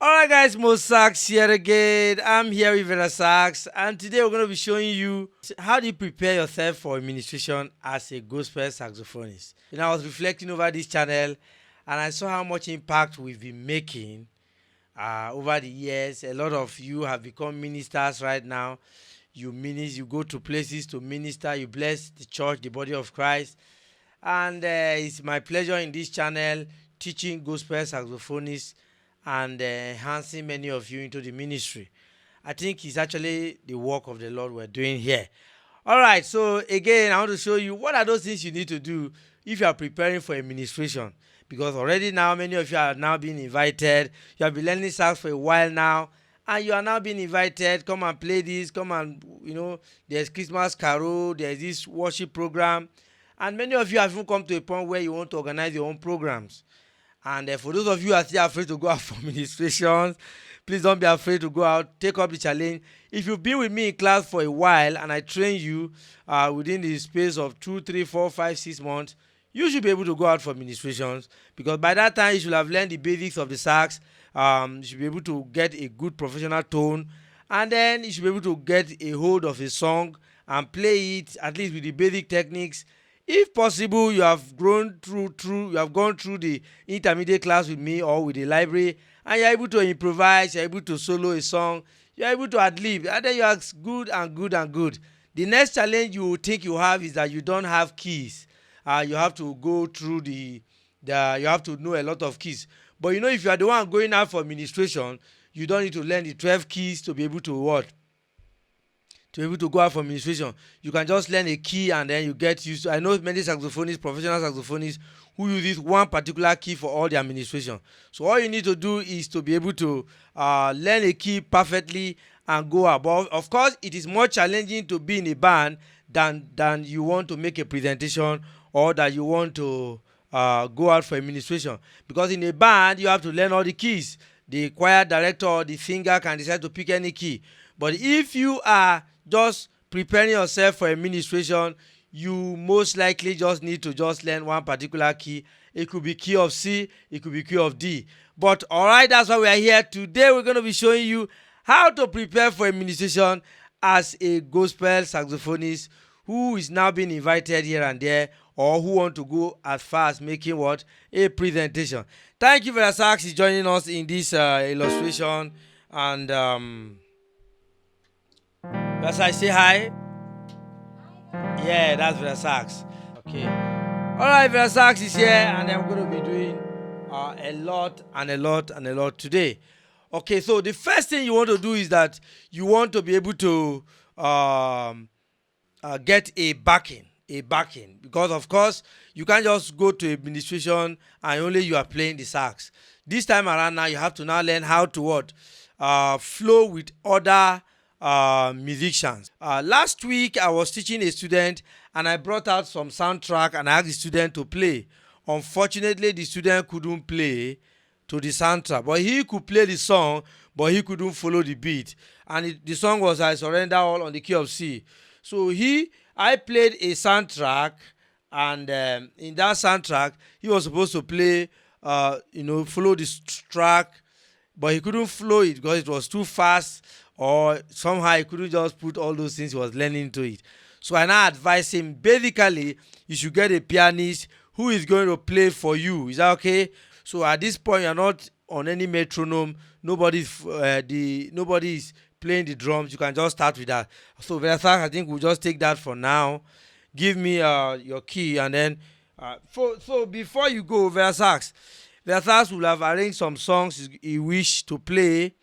Alright guys, Mosax here again. I'm here with Verasax, and today we're going to be showing you how do you prepare yourself for administration as a gospel saxophonist. I was reflecting over this channel and I saw how much impact we've been making over the years. A lot of you have become ministers right now. You go to places to minister, you bless the church, the body of Christ. And it's my pleasure in this channel teaching gospel saxophonists and enhancing many of you into the ministry. I think it's actually the work of the Lord we're doing here. All right, so again, I want to show you what are those things you need to do if you are preparing for administration. Because already now, many of you are now being invited. You have been learning sax for a while now, and you are now being invited. Come and play this. Come and, there's Christmas carol. There's this worship program. And many of you have even come to a point where you want to organize your own programs. And for those of you who are still afraid to go out for ministrations, please don't be afraid to go out. Take up the challenge. If you've been with me in class for a while and I train you within the space of 2, 3, 4, 5, 6 months, you should be able to go out for ministrations, because by that time you should have learned the basics of the sax. You should be able to get a good professional tone, and then you should be able to get a hold of a song and play it at least with the basic techniques. If possible, you have gone through the intermediate class with me or with the library, and you're able to improvise, you're able to solo a song, you're able to ad-lib, and then you are good and good and good. The next challenge you think you have is that you don't have keys. You have to go through you have to know a lot of keys. But if you are the one going out for administration, you don't need to learn the 12 keys to be able to what? To be able to go out for administration. You can just learn a key and then you get used to. I know many saxophonists, professional saxophonists, who use this one particular key for all the administration. So all you need to do is to be able to learn a key perfectly and go above. Of course, it is more challenging to be in a band than you want to make a presentation, or that you want to go out for administration. Because in a band, you have to learn all the keys. The choir director or the singer can decide to pick any key. But if you are just preparing yourself for administration, you most likely just need to just learn one particular key. It could be key of C, it could be key of D. But alright, that's why we are here. Today we're going to be showing you how to prepare for administration as a gospel saxophonist who is now being invited here and there, or who want to go as far as making what? A presentation. Thank you, Verasax, is joining us in this illustration. And Verasax, say hi. Yeah, that's Verasax. Okay. Alright, Verasax is here, and I'm going to be doing a lot today. Okay, so the first thing you want to do is that you want to be able to get a backing, because of course you can't just go to administration and only you are playing the sax. This time around now, you have to now learn how to what? Flow with other musicians. Last week I was teaching a student and I brought out some soundtrack and I asked the student to play. Unfortunately, the student couldn't play to the soundtrack, but he could play the song, but he couldn't follow the beat. And the song was "I Surrender All" on the key of C. So I played a soundtrack, and in that soundtrack he was supposed to play follow this track, but he couldn't flow it because it was too fast, or somehow he couldn't just put all those things he was learning into it. So I now advise him, basically you should get a pianist who is going to play for you. Is that okay? So at this point, you're not on any metronome. Nobody is playing the drums. You can just start with that. So Verasax, I think we'll just take that for now. Give me your key, and then so before you go, Verasax will have arranged some songs you wish to play.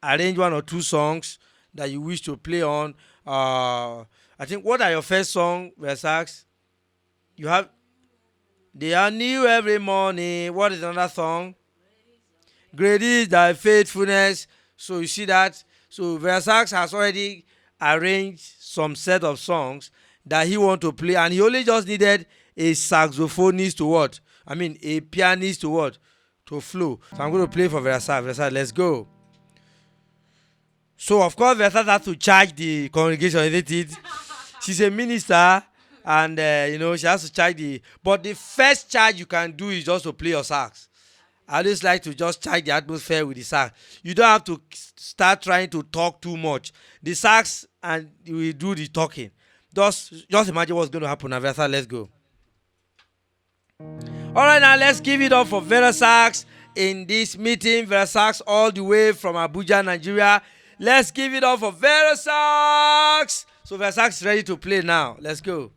Arrange 1 or 2 songs that you wish to play on. I think, what are your first song, Verasax? You have "They Are New Every Morning." What is another song? "Great is Thy Faithfulness." So you see that. So Verasax has already arranged some set of songs that he want to play, and he only just needed a saxophonist to what? A pianist to what? To flow. So I'm going to play for Verasax. Verasax, let's go. So of course Verasax has to charge the congregation, isn't it? She's a minister, and she has to charge but the first charge you can do is just to play your sax. I always like to just check the atmosphere with the sax. You don't have to start trying to talk too much. The sax and you will do the talking. Just imagine what's going to happen now. Versa, let's go. Alright, now let's give it up for Verasax in this meeting. Verasax all the way from Abuja, Nigeria. Let's give it up for Verasax. So Verasax is ready to play now. Let's go.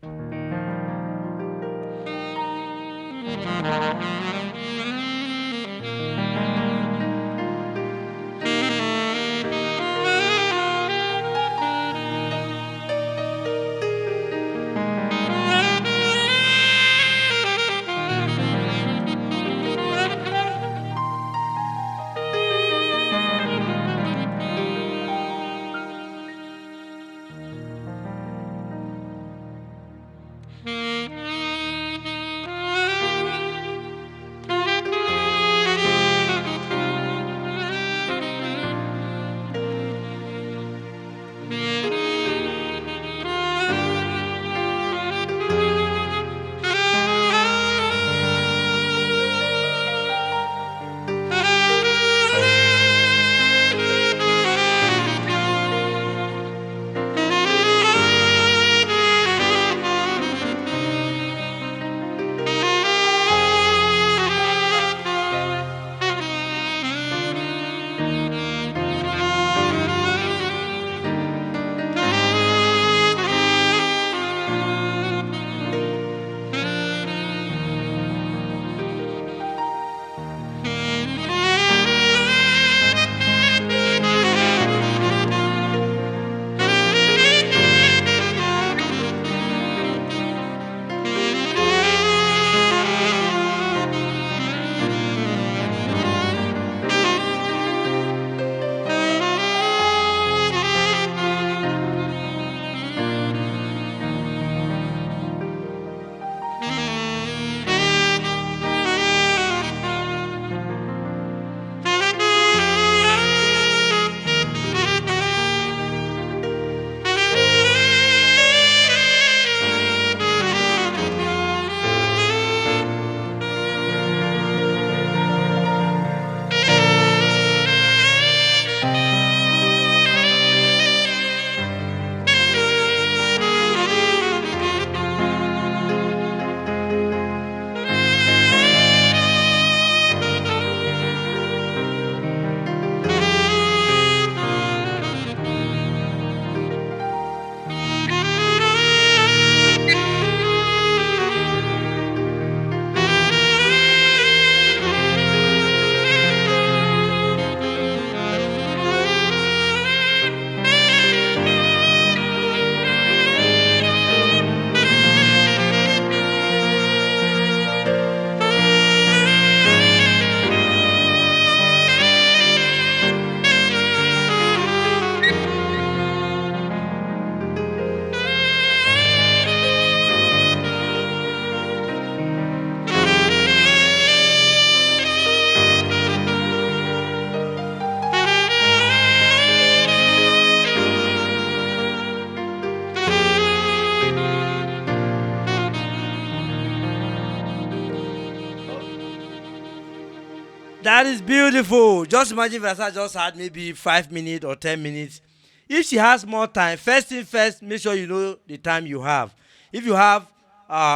That is beautiful. Just imagine Versa just had maybe 5 minutes or 10 minutes. If she has more time, first thing first, make sure you know the time you have. If you have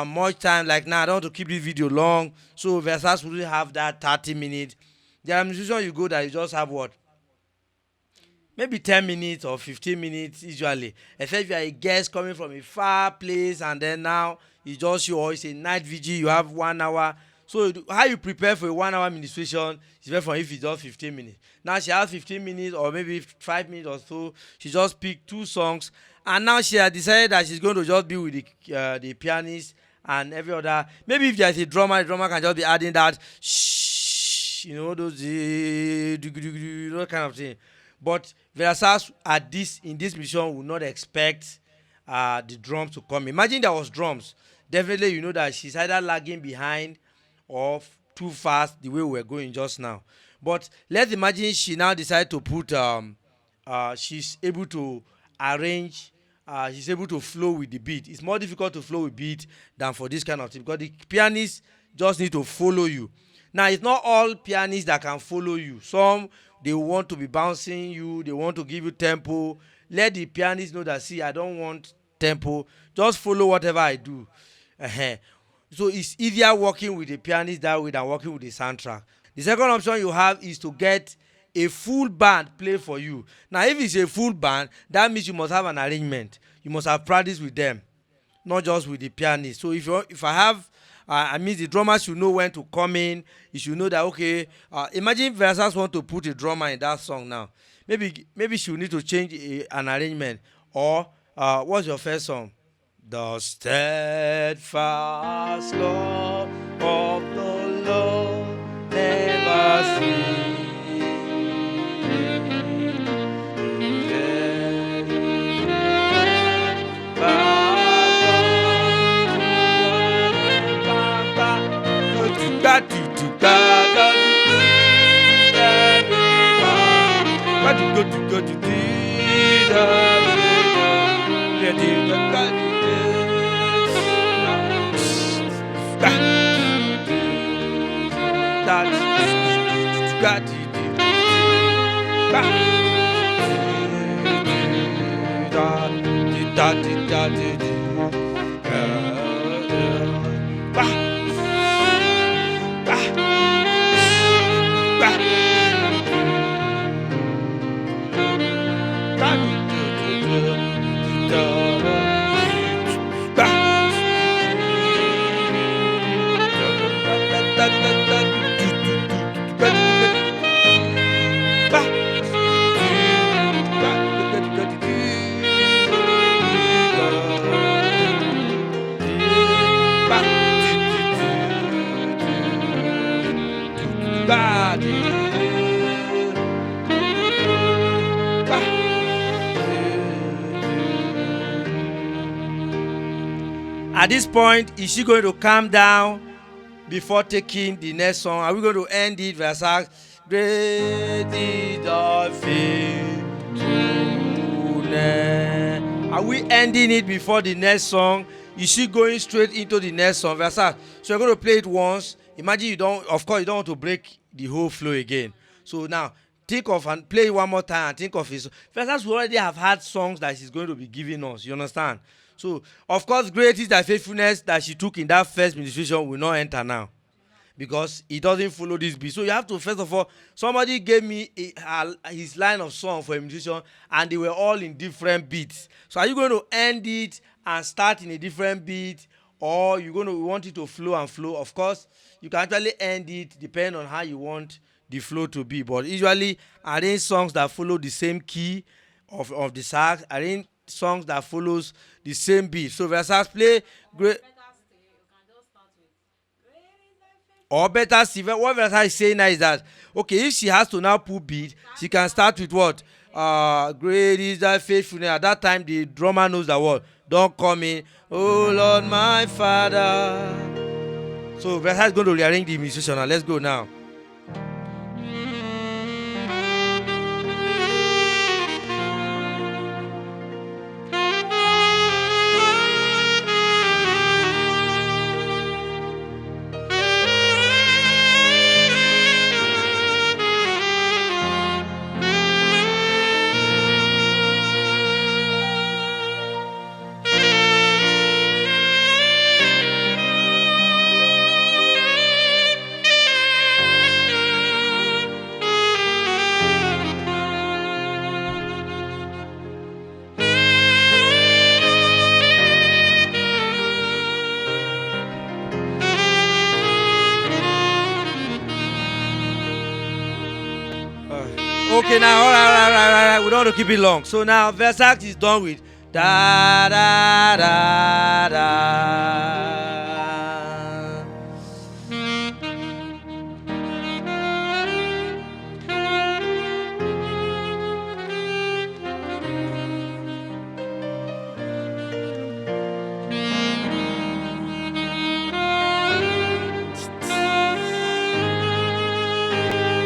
much time, like now, I don't want to keep this video long, so Versa wouldn't have that 30 minutes. There are musicians you go that you just have what? Maybe 10 minutes or 15 minutes usually. Except if you are a guest coming from a far place and then now you just show, or it's a night vigil, you have 1 hour. So how you prepare for a 1 hour ministration is very from if it's just 15 minutes. Now she has 15 minutes or maybe 5 minutes or so. She just picked 2 songs and now she has decided that she's going to just be with the pianist and every other. Maybe if there's a drummer, the drummer can just be adding that shh, you know, those kind of thing. But Verasax in this mission will not expect the drums to come. Imagine there was drums. Definitely you know that she's either lagging behind or too fast the way we were going just now. But let's imagine she now decided to put she's able to arrange, she's able to flow with the beat. It's more difficult to flow with beat than for this kind of thing because the pianist just need to follow you. Now, it's not all pianists that can follow you. Some, they want to be bouncing you, they want to give you tempo. Let the pianist know that, see, I don't want tempo. Just follow whatever I do. uh So it's easier working with the pianist that way than working with the soundtrack. The second option you have is to get a full band play for you. Now, if it's a full band, that means you must have an arrangement. You must have practiced with them, not just with the pianist. So if I have, I mean, the drummer should know when to come in. You should know that, okay. Imagine Verasax want to put a drummer in that song now. Maybe she will need to change an arrangement. Or what's your first song? The steadfast love of the Lord never ceases. At this point, is she going to calm down before taking the next song? Are we going to end it? Verasax, great is thy faithfulness. Are we ending it before the next song? Is she going straight into the next song? Verasax, so you're going to play it once. Imagine you don't want to break the whole flow again. So now, think of and play it one more time and think of it. Verasax, we already have had songs that she's going to be giving us. You understand? So, of course, great is the faithfulness that she took in that first ministration will not enter now, because it doesn't follow this beat. So you have to, first of all, somebody gave me his line of song for a musician, and they were all in different beats. So are you going to end it and start in a different beat, or you want it to flow and flow? Of course, you can actually end it depending on how you want the flow to be. But usually, arrange songs that follow the same key of the sax. Arrange songs that follows the same beat. So Verasax, play great. Or better still, what Verasax is saying now is that, okay, if she has to now put beat, she can start with what? Great is thy faithfulness. At that time, the drummer knows the word. Don't come in, oh Lord my Father. So Verasax is going to rearrange the musician. Now let's go now. Okay, now, all right. We don't want to keep it long. So now, Verasax is done with da da da da.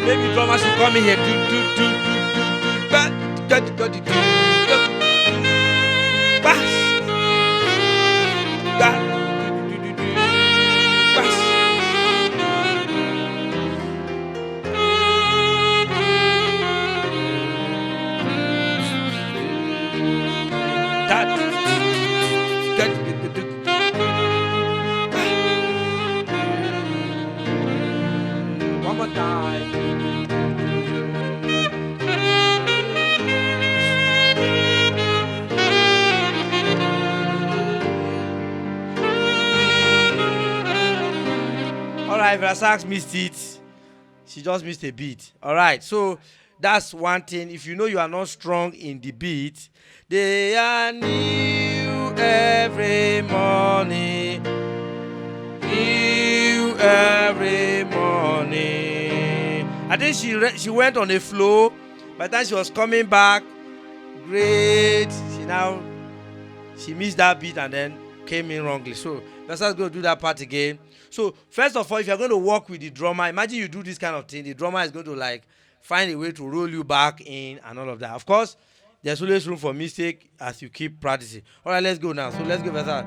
Maybe drummers should come in here. right, Verasax missed it. She just missed a beat. All right, so that's one thing. If you know you are not strong in the beat, they are new every morning. New every morning. I think she went on a flow. By the time she was coming back, great. She missed that beat and then came in wrongly. So let's just go do that part again. So first of all, if you're going to work with the drummer, imagine you do this kind of thing. The drummer is going to like find a way to roll you back in and all of that. Of course, there's always room for mistake as you keep practicing. All right, let's go now. So let's go Verasax.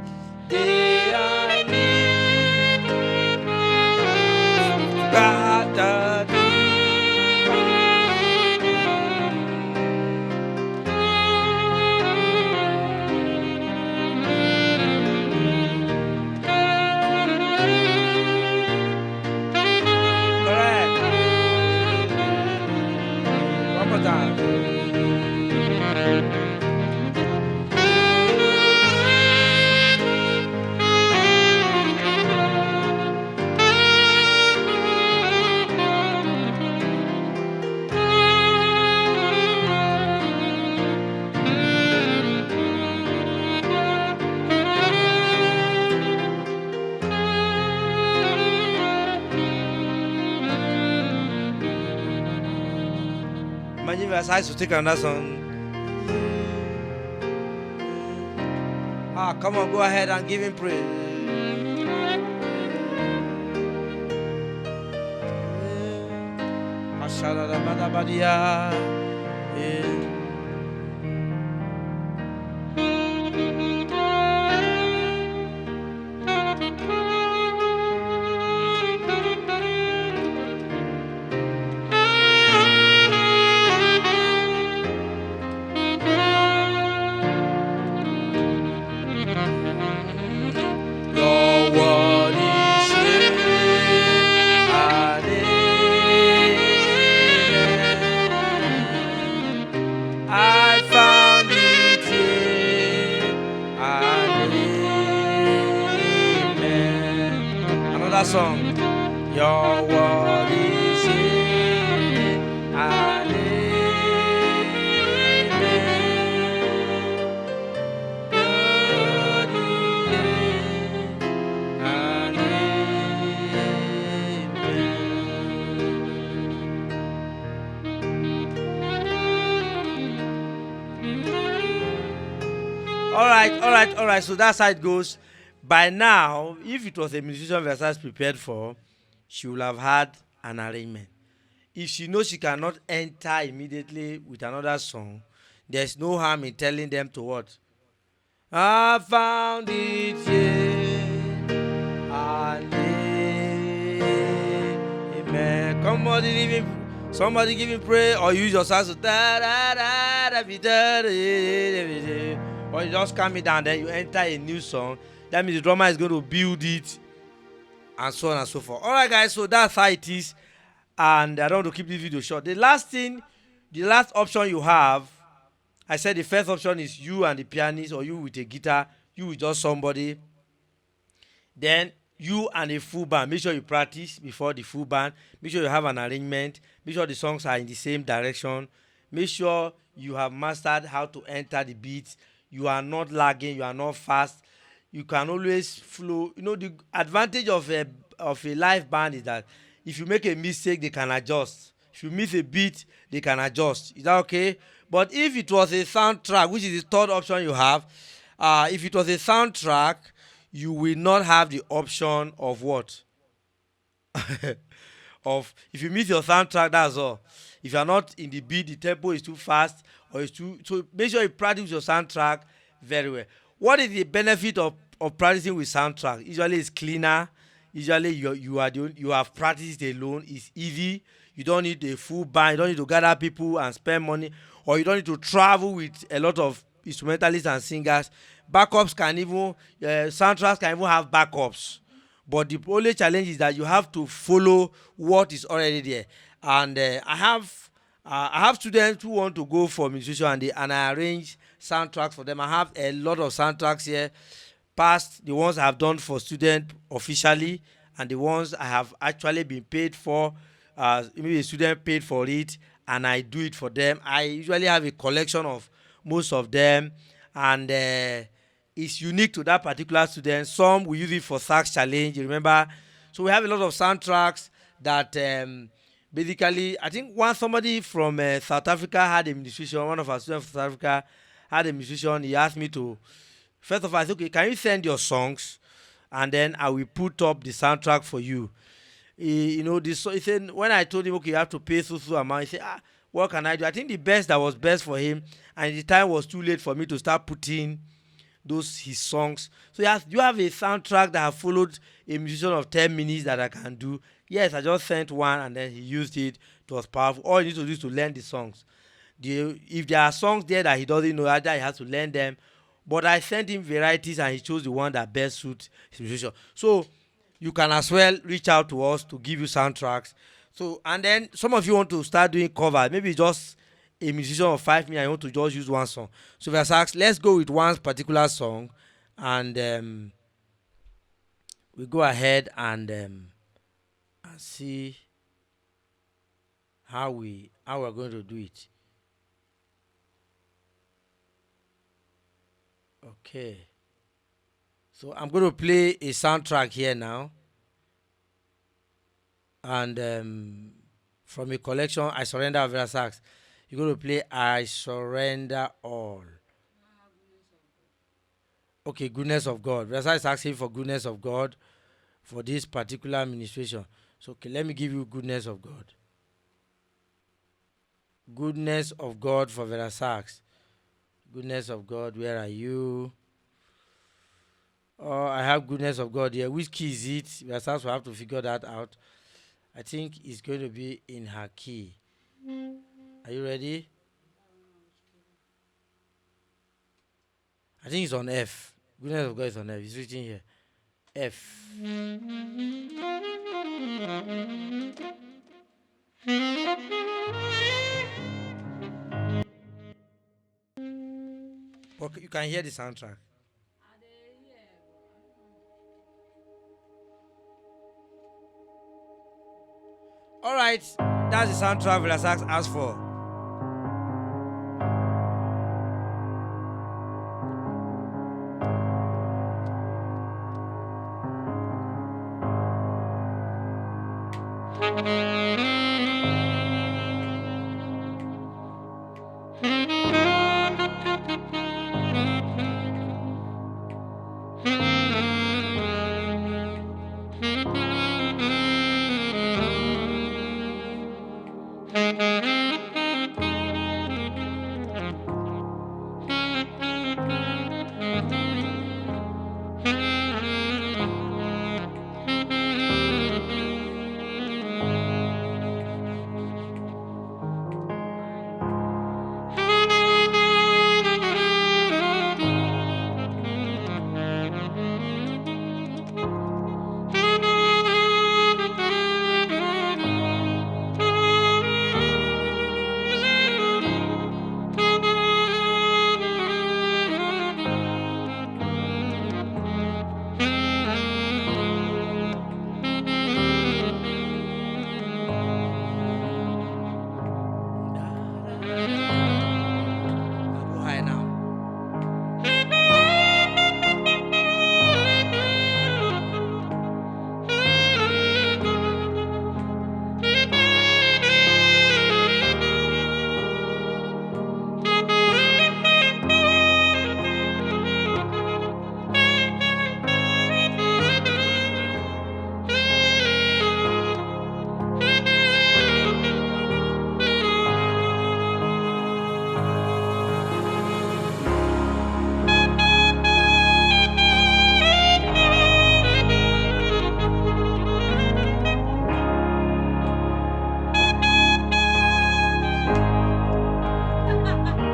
Imagine Verasax to take another song. Come on, go ahead and give him praise. Song. Your word is here, and All right. So that's how it goes. By now, if it was a musician Verasax prepared for, she would have had an arrangement. If she knows she cannot enter immediately with another song, there's no harm in telling them to what? I found it here. Amen. Somebody give him prayer, or use your sax to or you just calm it down, then you enter a new song. That means the drummer is going to build it, and so on and so forth. All right, guys, so that's how it is. And I don't want to keep this video short. The last option you have, I said the first option is you and the pianist, or you with a guitar, you with just somebody. Then you and a full band. Make sure you practice before the full band. Make sure you have an arrangement. Make sure the songs are in the same direction. Make sure you have mastered how to enter the beats. You are not lagging. You are not fast. You can always flow. You know, the advantage of a live band is that if you make a mistake, they can adjust. If you miss a beat, they can adjust. Is that okay? But if it was a soundtrack, which is the third option you have, if it was a soundtrack, you will not have the option of what? Of if you miss your soundtrack, that's all. If you are not in the beat, the tempo is too fast, or it's too. So make sure you practice your soundtrack very well. What is the benefit of practicing with soundtrack? Usually it's cleaner. Usually you have practiced alone. It's easy. You don't need a full band. You don't need to gather people and spend money, or you don't need to travel with a lot of instrumentalists and singers. Backups can even soundtracks can even have backups, but the only challenge is that you have to follow what is already there. And I have students who want to go for musician, and I arrange soundtracks for them. I have a lot of soundtracks here, past the ones I have done for students officially, and the ones I have actually been paid for. Maybe a student paid for it, and I do it for them. I usually have a collection of most of them, and it's unique to that particular student. Some we use it for SAX challenge, you remember. So we have a lot of soundtracks that basically, I think once somebody from South Africa had a musician, one of our students from South Africa had a musician. He asked me to, first of all, I said, okay, can you send your songs, and then I will put up the soundtrack for you. He said, when I told him, okay, you have to pay so amount, he said, what can I do? I think the best that was best for him, and the time was too late for me to start putting his songs. So yes, you have a soundtrack that have followed a musician of 10 minutes that I can do. Yes, I just sent one, and then he used it. It was powerful. All you need to do is to learn the songs. If there are songs there that he doesn't know, either he has to learn them. But I sent him varieties, and he chose the one that best suits his musician. So you can as well reach out to us to give you soundtracks. So, and then some of you want to start doing covers. Maybe just a musician of 5 minutes, I want to just use one song. So Verasax, let's go with one particular song, and we go ahead and see how we're going to do it. Okay. So I'm going to play a soundtrack here now, and from a collection, I Surrender Verasax. You're going to play I Surrender All. Okay, Goodness of God. Verasax is asking for Goodness of God for this particular administration. So okay, let me give you Goodness of God. Goodness of God for Verasax. Goodness of God, where are you? Oh, I have Goodness of God here. Which key is it? Verasax will have to figure that out. I think it's going to be in her key. Are you ready? I think it's on F. Goodness of God is on F. It's written here. F. Okay, you can hear the soundtrack. Alright, that's the soundtrack Verasax asked for.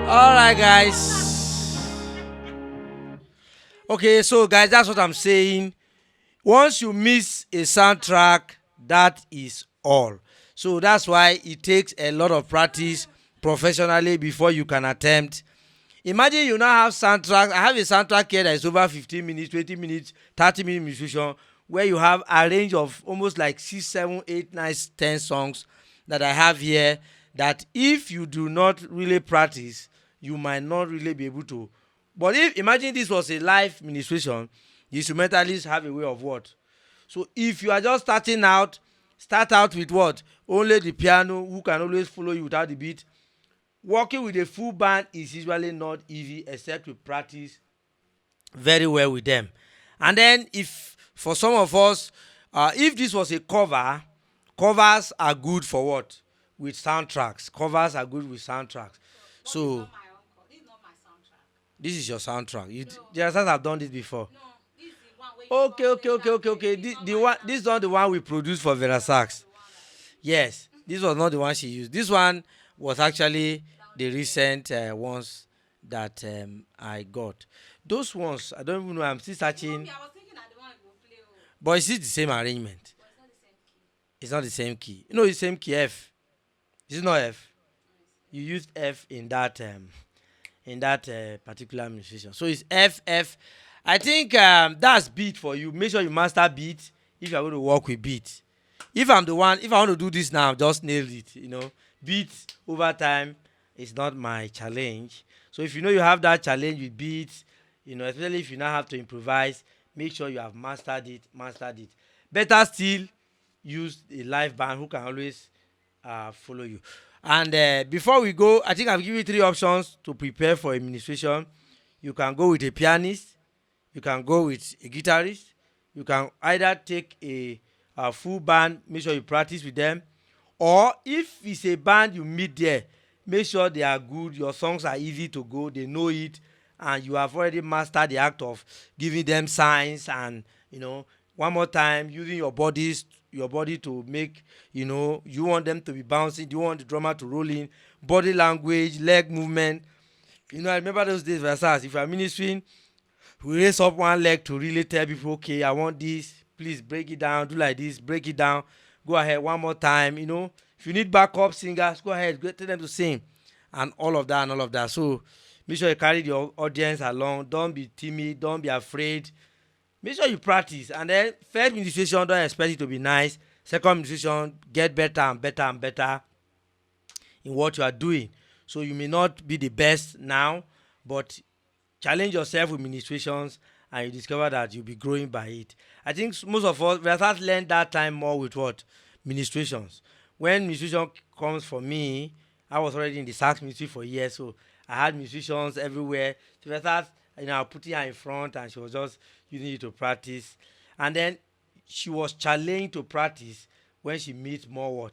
Alright, guys. Okay, so guys, that's what I'm saying. Once you miss a soundtrack, that is all. So that's why it takes a lot of practice professionally before you can attempt. Imagine you now have soundtrack. I have a soundtrack here that is over 15 minutes, 20 minutes, 30 minutes musician. where you have a range of almost like 6, 7, 8, 9, 10 songs that I have here, that if you do not really practice, you might not really be able to. But if imagine this was a live ministration, the instrumentalists have a way of what. So if you are just starting out, start out with what? Only the piano, who can always follow you without the beat. Working with a full band is usually not easy except you practice very well with them. And then if for some of us, if this was a cover, covers are good for what? With soundtracks. Covers are good with soundtracks. So this is your soundtrack. The others have done this before. Okay. This is not the one we produced for Verasax. Yes, this was not the one she used. This one was actually the recent ones that I got. Those ones, I don't even know. I'm still searching. But it's the same arrangement. It's not the same key. You know, it's the same key F. This is not F. You used F in that particular administration. So it's F F. I think that's beat for you. Make sure you master beat if you're going to work with beat. If I want to do this now, just nail it. Beat over time is not my challenge. So if you know you have that challenge with beats, especially if you now have to improvise, make sure you have mastered it. Better still, use a live band who can always follow you. And before we go, I think I've given you 3 options to prepare for administration. You can go with a pianist, you can go with a guitarist, you can either take a full band, make sure you practice with them, or if it's a band you meet there, make sure they are good, your songs are easy to go, they know it, and you have already mastered the act of giving them signs and one more time using your body to make, you want them to be bouncing, you want the drummer to roll in, body language, leg movement. I remember those days, Verasax, if you are ministering, we raise up one leg to really tell people, okay, I want this, please break it down, do like this, break it down, go ahead one more time. If you need backup singers, go ahead, tell them to sing, and all of that. So make sure you carry your audience along. Don't be timid, don't be afraid. Make sure you practice. And then first ministration, don't expect it to be nice. Second ministration, get better and better in what you are doing. So you may not be the best now, but challenge yourself with ministrations and you discover that you'll be growing by it. I think most of us, we have learned that time more with what? Ministrations. When ministration comes for me, I was already in the SAX ministry for years, so I had musicians everywhere. So we started, putting her in front and she was just using it to practice. And then she was challenged to practice when she meets more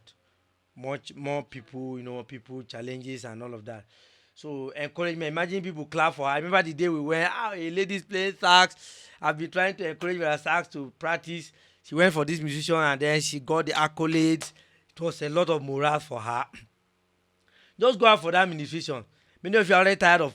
much more people, people challenges and all of that. So encouragement. Imagine people clap for her. I remember the day we went, a lady's playing sax. I've been trying to encourage her sax to practice. She went for this musician and then she got the accolades. It was a lot of morale for her. Just go out for that ministration. Many of you are already tired of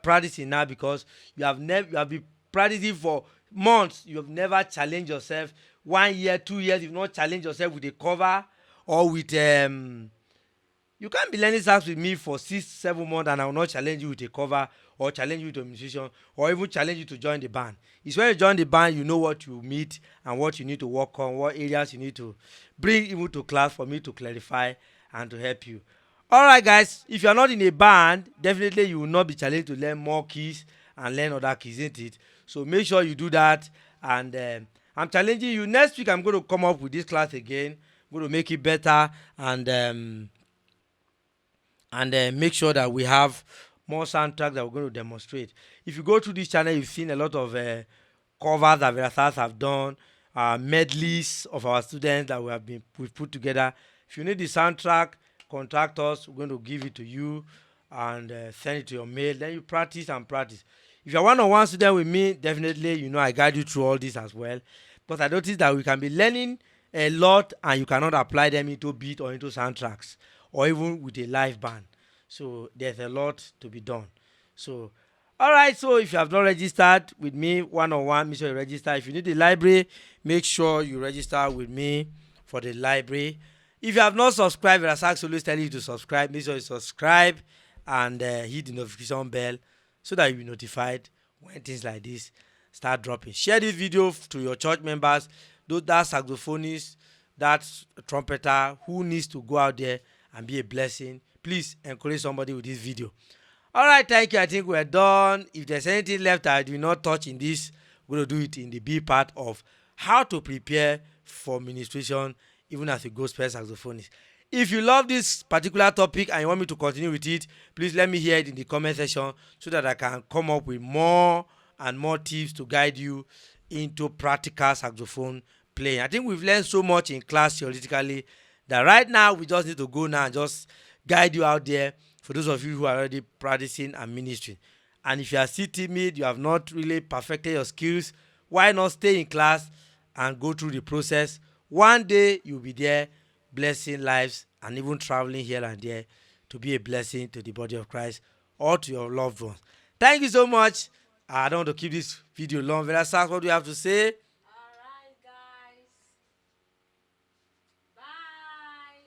practicing now because you have been practicing for months. You have never challenged yourself. 1 year, 2 years, you've not challenged yourself with a cover or with you can't be learning sax with me for 6, 7 months and I will not challenge you with a cover or challenge you to a musician or even challenge you to join the band. It's when you join the band you know what you meet and what you need to work on, what areas you need to bring even to class for me to clarify and to help you. Alright guys, if you are not in a band, definitely you will not be challenged to learn more keys and learn other keys, isn't it? So make sure you do that. And I'm challenging you. Next week I'm going to come up with this class again. I'm going to make it better and make sure that we have more soundtracks that we're going to demonstrate. If you go to this channel, you've seen a lot of covers that Verasax have done, medleys of our students that we've put together. If you need the soundtrack, contact us. We're going to give it to you and send it to your mail. Then you practice and practice. If you're one-on-one student with me, definitely, I guide you through all this as well. Because I noticed that we can be learning a lot and you cannot apply them into beat or into soundtracks or even with a live band. So there's a lot to be done. So, alright, so if you have not registered with me one-on-one, make sure you register. If you need the library, make sure you register with me for the library. If you have not subscribed, Verasax always tell you to subscribe. Make sure you subscribe and hit the notification bell so that you'll be notified when things like this start dropping. Share this video to your church members, those that saxophonists, that trumpeter who needs to go out there and be a blessing. Please encourage somebody with this video. All right, thank you. I think we're done. If there's anything left I do not touch in this, we're going to do it in the B part of how to prepare for ministration even as a gospel saxophonist. If you love this particular topic and you want me to continue with it, please let me hear it in the comment section so that I can come up with more and more tips to guide you into practical saxophone playing. I think we've learned so much in class theoretically that right now we just need to go now and just guide you out there for those of you who are already practicing and ministering. And if you are still timid, you have not really perfected your skills, why not stay in class and go through the process? One day you'll be there blessing lives and even traveling here and there to be a blessing to the body of Christ or to your loved ones. Thank you so much. I don't want to keep this video long. Verasax, what do you have to say?